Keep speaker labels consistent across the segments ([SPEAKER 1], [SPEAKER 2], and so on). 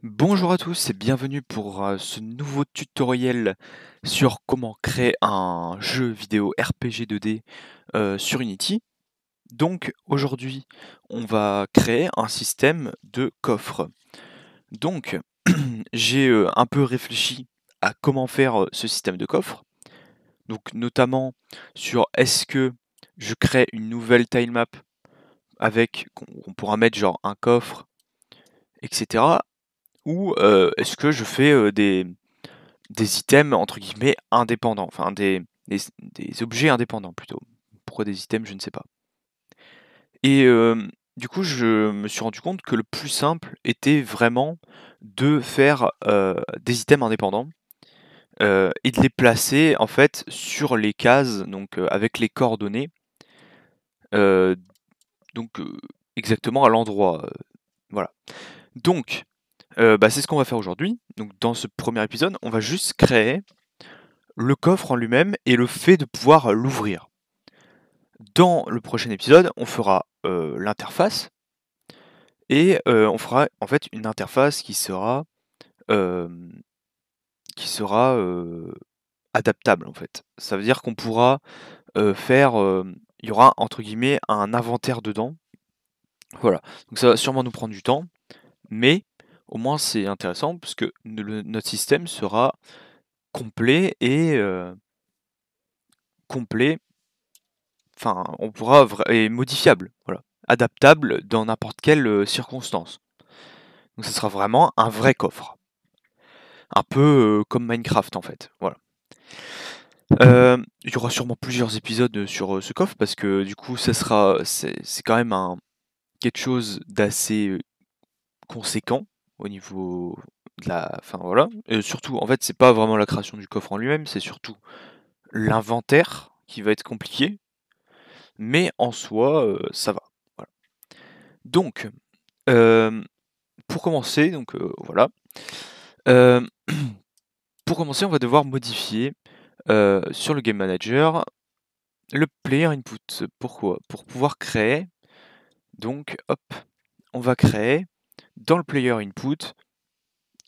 [SPEAKER 1] Bonjour à tous et bienvenue pour ce nouveau tutoriel sur comment créer un jeu vidéo RPG 2D sur Unity. Donc aujourd'hui, on va créer un système de coffre. Donc j'ai un peu réfléchi à comment faire ce système de coffre. Donc notamment sur est-ce que je crée une nouvelle tilemap avec qu'on pourra mettre genre un coffre, etc. Ou est-ce que je fais des items entre guillemets indépendants, enfin des objets indépendants plutôt. Pourquoi des items, je ne sais pas. Et du coup, je me suis rendu compte que le plus simple était vraiment de faire des items indépendants et de les placer en fait sur les cases, donc avec les coordonnées, euh, donc exactement à l'endroit. Voilà. Donc, bah, c'est ce qu'on va faire aujourd'hui. Donc, dans ce premier épisode, on va juste créer le coffre en lui-même et le fait de pouvoir l'ouvrir. Dans le prochain épisode, on fera l'interface et on fera en fait une interface euh, qui sera adaptable en fait. Ça veut dire qu'on pourra faire, il y aura entre guillemets un inventaire dedans. Voilà. Donc ça va sûrement nous prendre du temps, mais au moins c'est intéressant parce que notre système sera complet et complet. Enfin, on pourra et modifiable, voilà, adaptable dans n'importe quelle circonstance. Donc ce sera vraiment un vrai coffre, un peu comme Minecraft en fait. Voilà. Il y aura sûrement plusieurs épisodes sur ce coffre parce que du coup, c'est quand même quelque chose d'assez conséquent au niveau de la, enfin voilà. Et surtout, en fait, c'est pas vraiment la création du coffre en lui-même, c'est surtout l'inventaire qui va être compliqué, mais en soi, ça va. Voilà. Donc, euh, pour commencer, donc voilà. Euh, pour commencer, on va devoir modifier sur le Game Manager le player input. Pourquoi? Pour pouvoir créer, donc hop, on va créer dans le player input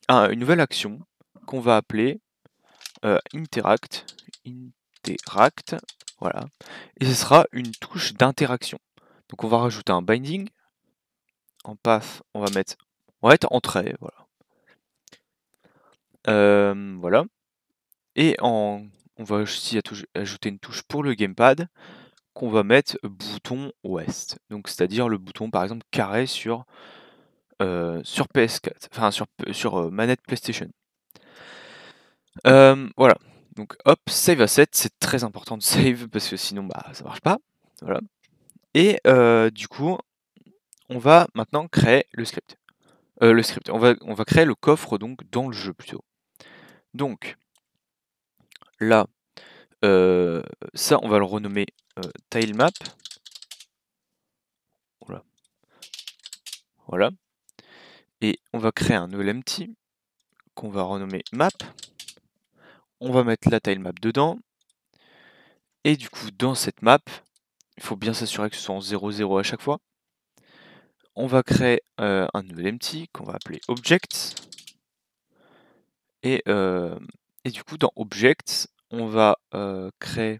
[SPEAKER 1] une nouvelle action qu'on va appeler interact. Interact, voilà. Et ce sera une touche d'interaction. Donc on va rajouter un binding. En path, on va mettre entrée, voilà. Voilà. Et on va aussi ajouter une touche pour le gamepad qu'on va mettre bouton ouest. Donc c'est-à-dire le bouton par exemple carré sur PS4, enfin sur manette PlayStation. Voilà. Donc hop, save asset, c'est très important de save parce que sinon bah ça marche pas. Voilà. Et du coup, on va maintenant créer le script. On va créer le coffre donc dans le jeu plutôt. Donc là, ça on va le renommer tilemap. Voilà. Voilà. Et on va créer un nouvel empty qu'on va renommer map. On va mettre la tilemap dedans. Et du coup, dans cette map, il faut bien s'assurer que ce soit en 0,0 à chaque fois. On va créer un nouvel empty qu'on va appeler objects. Et, du coup, dans objects, on va créer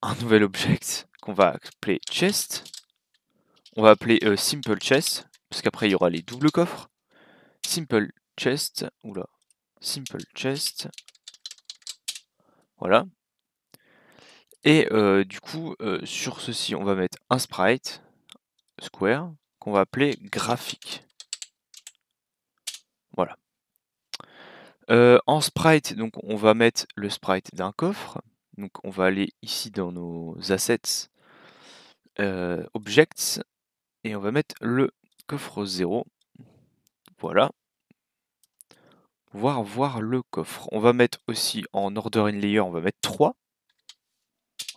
[SPEAKER 1] un nouvel object qu'on va appeler chest. On va appeler simple chest, parce qu'après il y aura les doubles coffres. Simple chest, oula, simple chest, voilà. Et du coup, sur ceci, on va mettre un sprite, square, qu'on va appeler graphique. Voilà. En sprite, donc on va mettre le sprite d'un coffre. Donc on va aller ici dans nos assets, objects, et on va mettre le coffre 0. Voilà. Pouvoir voir le coffre. On va mettre aussi en order in layer, on va mettre 3.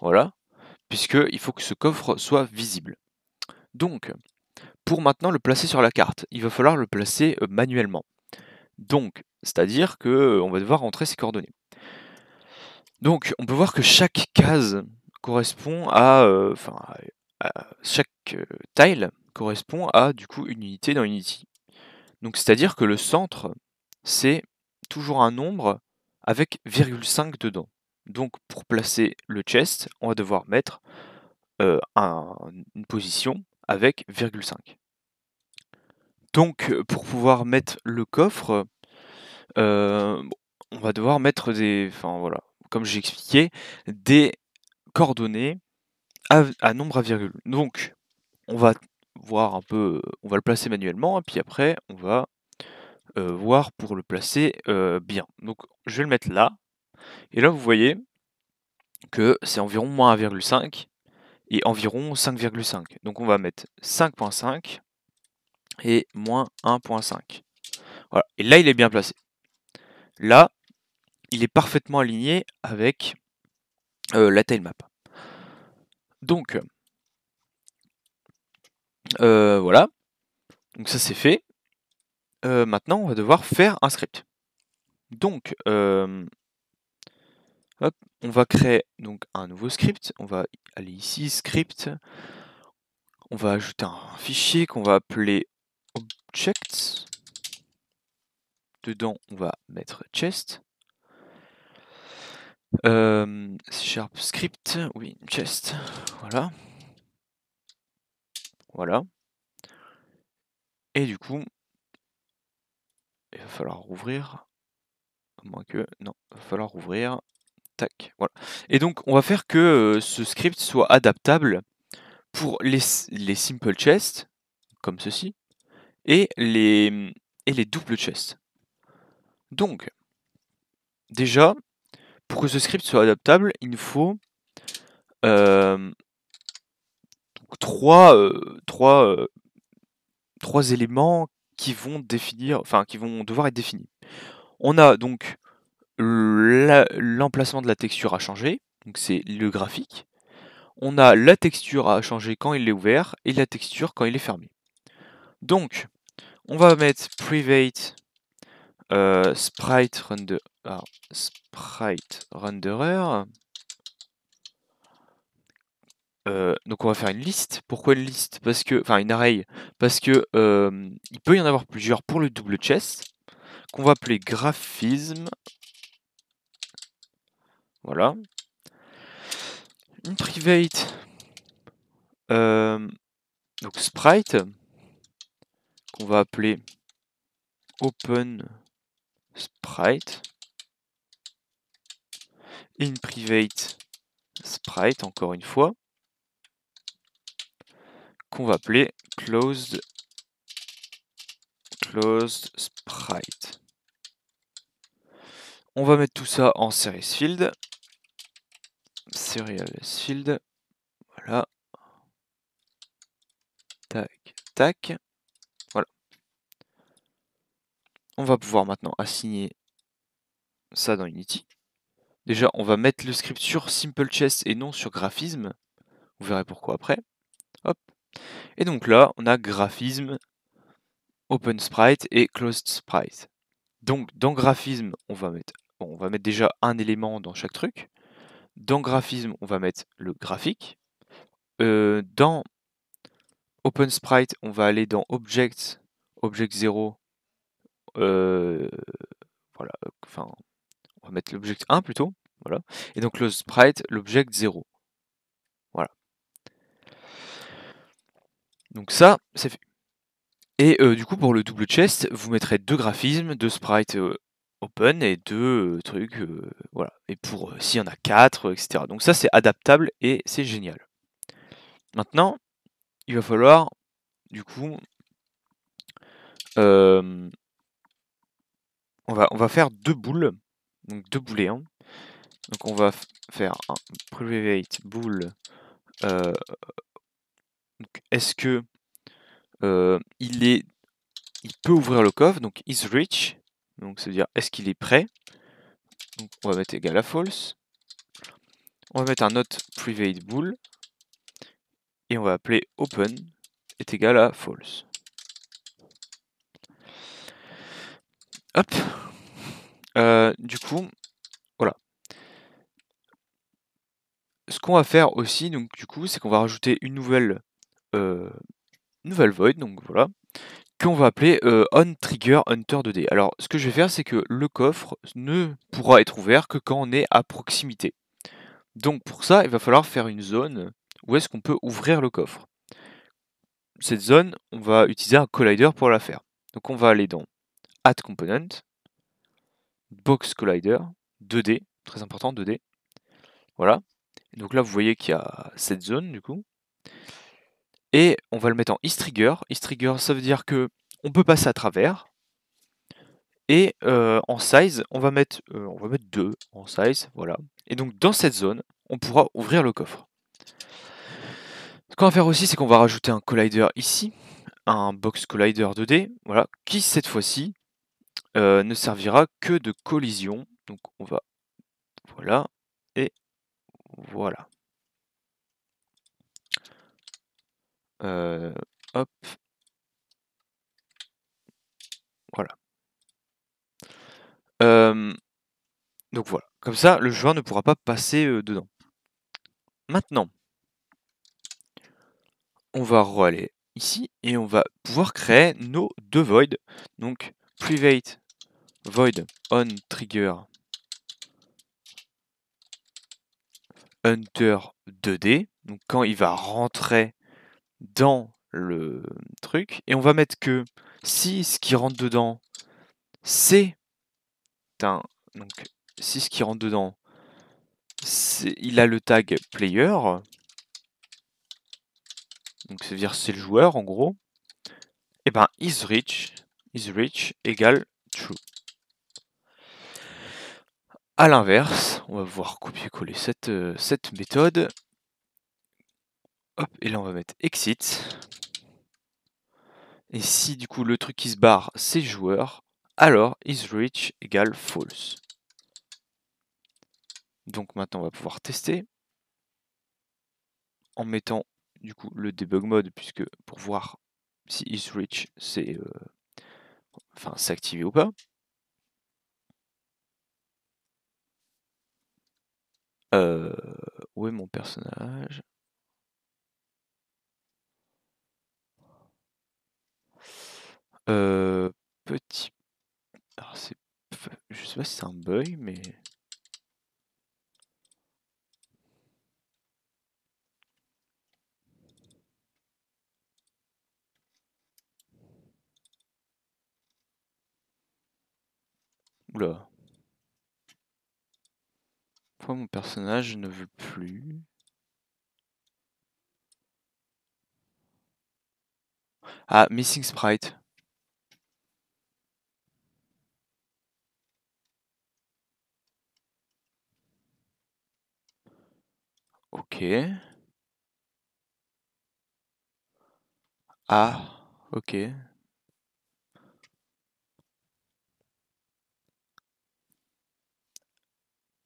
[SPEAKER 1] Voilà. Puisqu'il faut que ce coffre soit visible. Donc, pour maintenant le placer sur la carte, il va falloir le placer manuellement. Donc, c'est-à-dire que on va devoir rentrer ses coordonnées. Donc, on peut voir que chaque case correspond chaque tile correspond à du coup une unité dans Unity. Donc c'est-à-dire que le centre, c'est toujours un nombre avec 0,5 dedans. Donc pour placer le chest, on va devoir mettre une position avec 0,5. Donc pour pouvoir mettre le coffre, on va devoir mettre enfin voilà, comme j'ai expliqué, des coordonnées à nombre à virgule. Donc on va voir un peu, on va le placer manuellement et puis après on va voir pour le placer bien. Donc je vais le mettre là, et là vous voyez que c'est environ moins 1,5 et environ 5,5. Donc on va mettre 5,5 et moins 1,5. Voilà, et là il est bien placé. Là, il est parfaitement aligné avec la tilemap. Donc voilà, donc ça c'est fait. Maintenant on va devoir faire un script. Donc hop, on va créer donc un nouveau script. On va aller ici, script. On va ajouter un fichier qu'on va appeler objects. Dedans, on va mettre chest. Sharp script, oui, chest, voilà. Voilà. Et du coup, il va falloir rouvrir. À moins que, non, il va falloir rouvrir. Tac, voilà. Et donc, on va faire que ce script soit adaptable pour les simple chests, comme ceci, et les double chests. Donc, déjà, pour que ce script soit adaptable, il nous faut trois éléments qui vont définir, enfin qui vont devoir être définis. On a donc l'emplacement de la texture à changer, donc c'est le graphique. On a la texture à changer quand il est ouvert et la texture quand il est fermé. Donc, on va mettre private sprite renderer. Donc on va faire une liste. Pourquoi une liste? Parce que, enfin une array, parce que il peut y en avoir plusieurs pour le double chest, qu'on va appeler graphisme. Voilà. Une private donc sprite, qu'on va appeler open sprite. Et une private sprite, encore une fois, qu'on va appeler closed sprite. On va mettre tout ça en series field. Serial field. Voilà. Tac, tac. Voilà. On va pouvoir maintenant assigner ça dans Unity. Déjà, on va mettre le script sur simple chest et non sur graphisme. Vous verrez pourquoi après. Hop. Et donc là, on a graphisme, open sprite et closed sprite. Donc dans graphisme, on va mettre déjà un élément dans chaque truc. Dans graphisme, on va mettre le graphique. Dans open sprite, on va aller dans object 0. Voilà, enfin, on va mettre l'object 1 plutôt. Voilà. Et donc closed sprite, l'object 0. Voilà. Donc ça, c'est fait. Et du coup, pour le double chest, vous mettrez deux graphismes, deux sprites open et deux trucs, voilà. Et pour s'il y en a 4, etc. Donc ça, c'est adaptable et c'est génial. Maintenant, il va falloir, du coup, on va faire deux boules, donc deux booléens. Donc on va faire un private bool. Est-ce que il peut ouvrir le coffre, donc is reach, donc ça veut dire est-ce qu'il est prêt. Donc on va mettre égal à false. On va mettre un autre private bool et on va appeler open est égal à false. Hop. Du coup, voilà. Ce qu'on va faire aussi, donc du coup, c'est qu'on va rajouter une nouvelle void, donc voilà, qu'on va appeler onTriggerHunter2D. Alors, ce que je vais faire, c'est que le coffre ne pourra être ouvert que quand on est à proximité. Donc pour ça, il va falloir faire une zone où est-ce qu'on peut ouvrir le coffre. Cette zone, on va utiliser un collider pour la faire. Donc on va aller dans Add Component, Box Collider, 2D, très important, 2D. Voilà. Et donc là, vous voyez qu'il y a cette zone, du coup. Et on va le mettre en isTrigger. isTrigger, ça veut dire que on peut passer à travers. Et en size, on va mettre 2 en size, voilà. Et donc dans cette zone, on pourra ouvrir le coffre. Ce qu'on va faire aussi, c'est qu'on va rajouter un collider ici, un box collider 2D, voilà, qui cette fois-ci ne servira que de collision. Donc on va, voilà, et voilà. Hop, voilà. Donc voilà, comme ça, le joueur ne pourra pas passer dedans. Maintenant, on va aller ici et on va pouvoir créer nos deux voids. Donc private void on trigger hunter 2D. Donc quand il va rentrer dans le truc, et on va mettre que si ce qui rentre dedans c'est un, donc si ce qui rentre dedans il a le tag player, donc c'est-à-dire c'est le joueur en gros, et ben isReach égale true. A l'inverse, on va pouvoir copier-coller cette méthode. Hop, et là on va mettre exit. Et si du coup le truc qui se barre c'est le joueur, alors isReach égale false. Donc maintenant on va pouvoir tester en mettant du coup le debug mode, puisque pour voir si isReach c'est activé ou pas. Où est mon personnage? Petit. Alors c'est. Je sais pas si c'est un bug, mais. Oula. Pourquoi mon personnage ne veut plus? Ah, Missing Sprite. Ok. Ah, ok.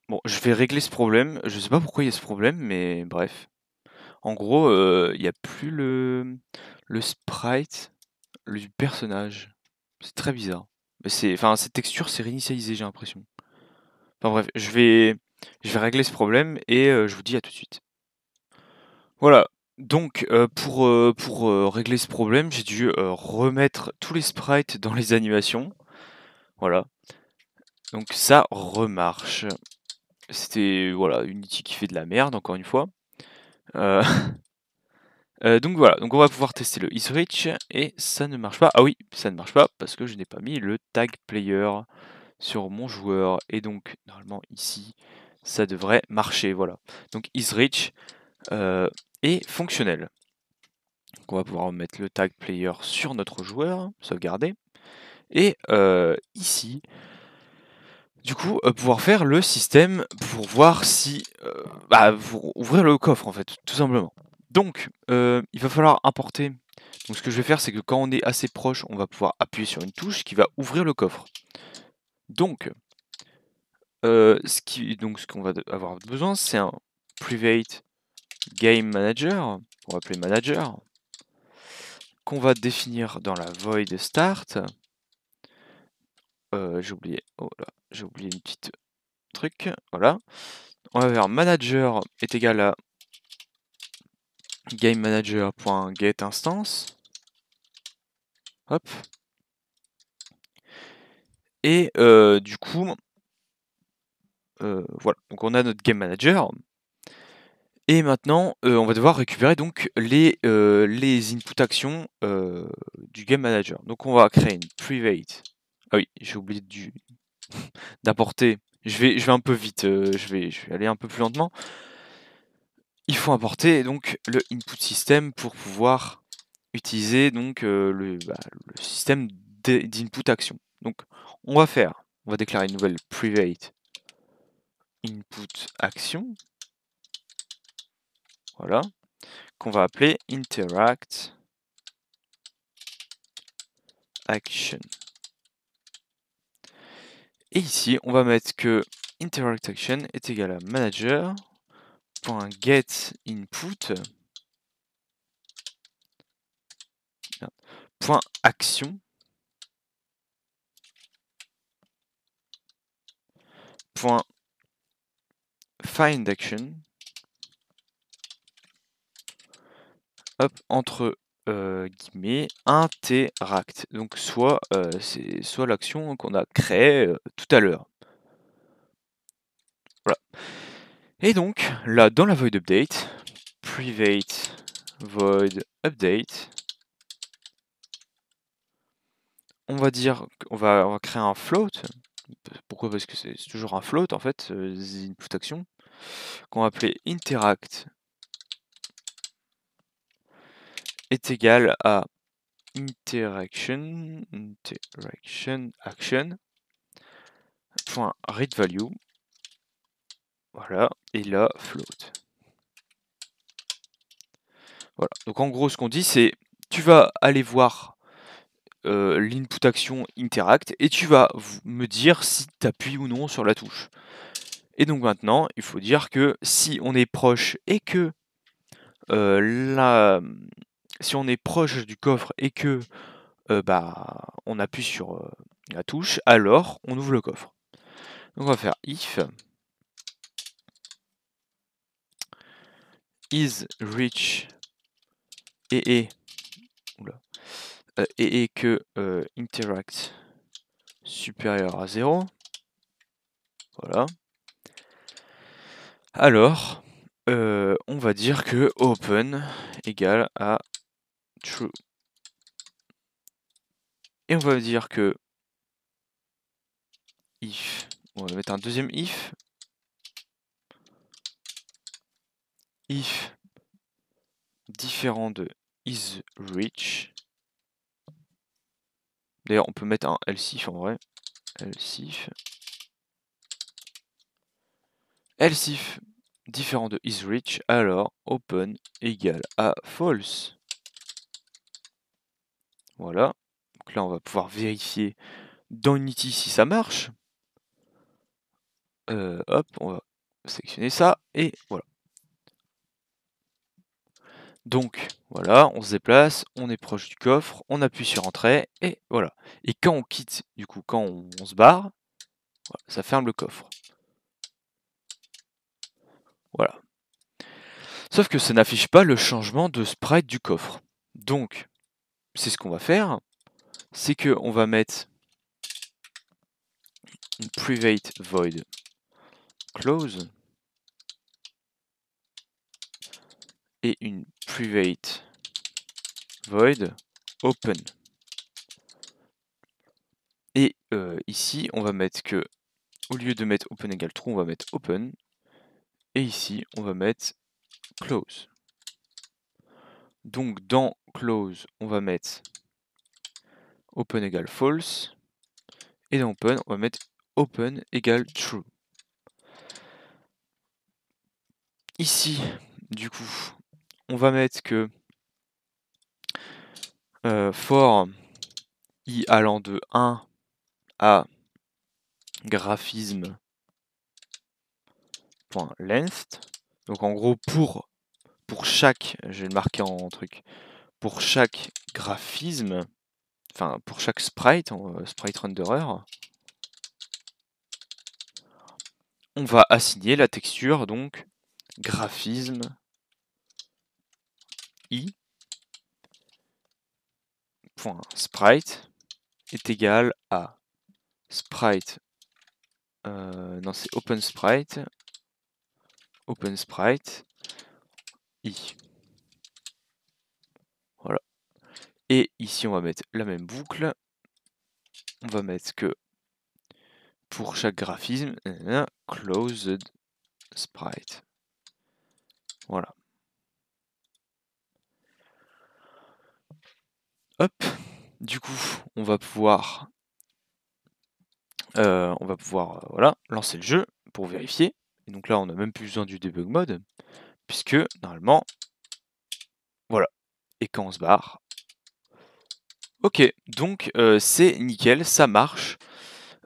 [SPEAKER 1] Bon, je vais régler ce problème. Je sais pas pourquoi il y a ce problème, mais bref. En gros, il n'y a plus le sprite du personnage. C'est très bizarre. Mais cette texture s'est réinitialisée, j'ai l'impression. Enfin bref, je vais régler ce problème et je vous dis à tout de suite. Voilà. Donc pour régler ce problème, j'ai dû remettre tous les sprites dans les animations. Voilà. Donc ça remarche. C'était voilà, Unity qui fait de la merde, encore une fois. Euh, donc voilà, donc on va pouvoir tester le isReach et ça ne marche pas. Ah oui, ça ne marche pas parce que je n'ai pas mis le tag player sur mon joueur. Et donc normalement ici, ça devrait marcher. Voilà. Donc isReach est fonctionnel. Donc on va pouvoir mettre le tag player sur notre joueur, sauvegarder. Et ici, du coup, pouvoir faire le système pour voir si... pour ouvrir le coffre en fait, tout simplement. Donc, il va falloir importer. Donc ce que je vais faire, c'est que quand on est assez proche, on va pouvoir appuyer sur une touche qui va ouvrir le coffre. Donc, ce qu'on va avoir besoin, c'est un private game manager, qu'on va appeler manager, qu'on va définir dans la void start. J'ai oublié, oh là, j'ai oublié une petite truc, voilà. On va faire manager est égal à game manager.getInstance. Hop. Et du coup, voilà. Donc on a notre game manager. Et maintenant, on va devoir récupérer donc les input actions du game manager. Donc on va créer une private. Ah oui, j'ai oublié d'apporter. Je vais un peu vite, je vais aller un peu plus lentement. Il faut importer donc le input system pour pouvoir utiliser donc le système d'input action. Donc on va déclarer une nouvelle private input action. Voilà, qu'on va appeler interact action. Et ici, on va mettre que interact action est égal à manager.getInput .action .findAction entre guillemets interact. Donc c'est soit l'action qu'on a créée tout à l'heure. Voilà. Et donc là dans la void update, private void update, on va dire qu'on va créer un float. Pourquoi? Parce que c'est toujours un float en fait, input action, qu'on va appeler interact est égal à interaction action .read value. Voilà, et là float. Voilà. Donc en gros ce qu'on dit c'est tu vas aller voir l'input action interact et tu vas me dire si tu appuies ou non sur la touche. Et donc maintenant il faut dire que si on est proche et que si on est proche du coffre et que on appuie sur la touche, alors on ouvre le coffre. Donc on va faire if is reach et que interact supérieur à 0. Voilà. Alors, on va dire que open égale à true. Et on va dire que if, on va mettre un deuxième if différent de isReach. D'ailleurs, on peut mettre un else if en vrai. Else if différent de isReach, alors open égale à false. Voilà. Donc là, on va pouvoir vérifier dans Unity si ça marche. Hop, on va sélectionner ça et voilà. Donc voilà, on se déplace, on est proche du coffre, on appuie sur entrée et voilà. Et quand on quitte, du coup, quand on se barre, voilà, ça ferme le coffre. Voilà. Sauf que ça n'affiche pas le changement de sprite du coffre. Donc, c'est ce qu'on va faire, c'est qu'on va mettre une private void close et une private void open. Et ici, on va mettre que, au lieu de mettre open égale true, on va mettre open. Et ici, on va mettre close. Donc dans close, on va mettre open égale false. Et dans open, on va mettre open égale true. Ici, du coup, on va mettre que for i allant de 1 à graphisme.length. Donc en gros, pour chaque, je vais le marquer en truc, pour chaque graphisme, enfin pour chaque sprite, sprite renderer, on va assigner la texture, donc graphisme i .sprite est égal à sprite, non c'est OpenSprite i. Voilà. Et ici on va mettre la même boucle. On va mettre que pour chaque graphisme, closed sprite. Voilà. Hop. Du coup, on va pouvoir voilà, lancer le jeu pour vérifier. Et donc là, on n'a même plus besoin du debug mode, puisque normalement, voilà. Et quand on se barre, ok, donc c'est nickel, ça marche.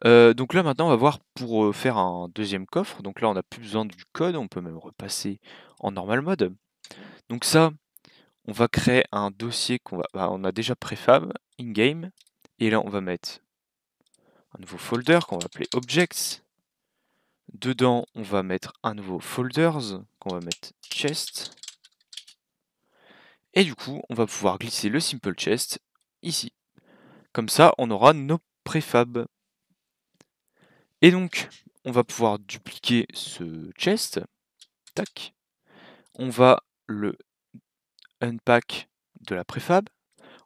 [SPEAKER 1] Donc là maintenant on va voir pour faire un deuxième coffre. Donc là on n'a plus besoin du code, on peut même repasser en normal mode. Donc ça, on va créer un dossier on a déjà préfab in-game. Et là on va mettre un nouveau folder qu'on va appeler objects. Dedans on va mettre un nouveau folders qu'on va mettre chest. Et du coup on va pouvoir glisser le simple chest ici. Comme ça on aura nos préfab. Et donc, on va pouvoir dupliquer ce chest. Tac. On va le unpack de la préfab.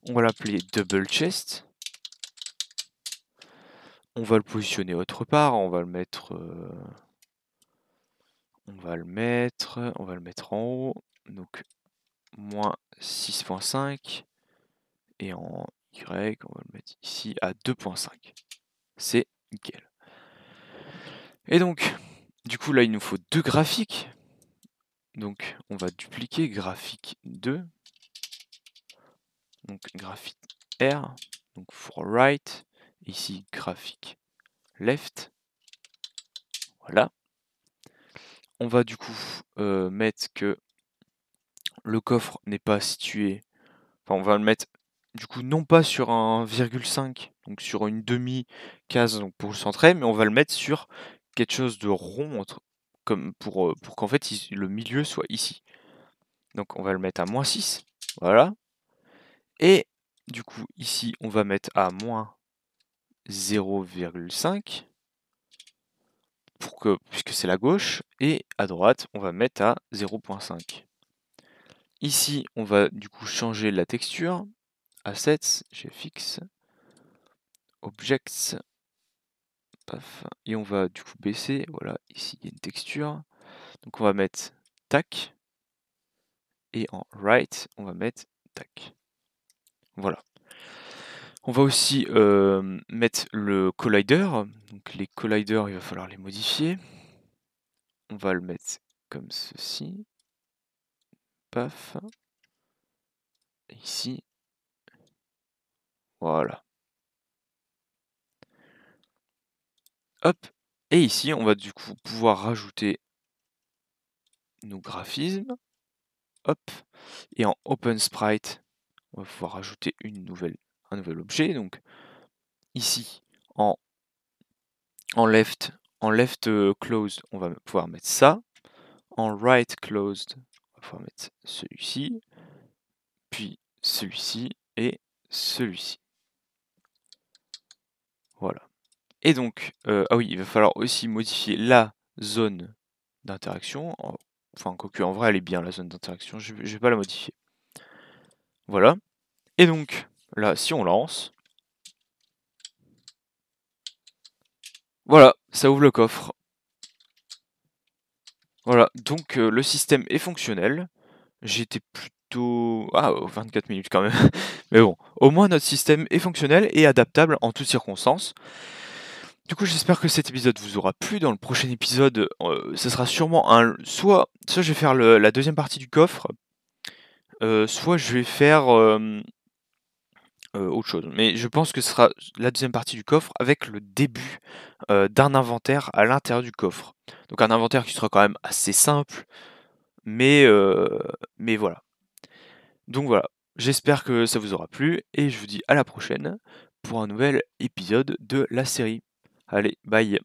[SPEAKER 1] On va l'appeler double chest. On va le positionner autre part. On va le mettre en haut. Donc, moins 6.5. Et en Y, on va le mettre ici à 2.5. C'est nickel. Et donc, du coup, là, il nous faut deux graphiques. Donc, on va dupliquer graphique 2. Donc, graphique R. Donc, for right. Ici, graphique left. Voilà. On va du coup mettre que le coffre n'est pas situé. Enfin, on va le mettre du coup non pas sur un virgule 5, donc sur une demi-case donc pour le centrer, mais on va le mettre sur quelque chose de rond comme pour qu'en fait le milieu soit ici. Donc on va le mettre à moins 6. Voilà. Et du coup ici on va mettre à moins 0,5 puisque c'est la gauche, et à droite on va mettre à 0,5. Ici on va du coup changer la texture, assets, gfx, objects, paf, et on va du coup baisser, voilà, ici il y a une texture, donc on va mettre tac, et en right on va mettre tac. Voilà. On va aussi mettre le collider, donc les colliders il va falloir les modifier. On va le mettre comme ceci, paf, ici, voilà. Hop, et ici on va du coup pouvoir rajouter nos graphismes, hop, et en OpenSprite on va pouvoir rajouter un nouvel objet. Donc ici en left closed on va pouvoir mettre ça, en right closed on va pouvoir mettre celui-ci, puis celui-ci et celui-ci. Voilà. Et donc, ah oui, il va falloir aussi modifier la zone d'interaction. Enfin, quoique en vrai, elle est bien la zone d'interaction, je vais pas la modifier. Voilà. Et donc, là, si on lance, voilà, ça ouvre le coffre. Voilà, donc le système est fonctionnel. J'étais plutôt... Ah, 24 minutes quand même. Mais bon, au moins notre système est fonctionnel et adaptable en toutes circonstances. Du coup, j'espère que cet épisode vous aura plu. Dans le prochain épisode, ce sera sûrement soit je vais faire la deuxième partie du coffre, soit je vais faire autre chose. Mais je pense que ce sera la deuxième partie du coffre avec le début d'un inventaire à l'intérieur du coffre. Donc un inventaire qui sera quand même assez simple, mais voilà. Donc voilà, j'espère que ça vous aura plu et je vous dis à la prochaine pour un nouvel épisode de la série. Allez, bye!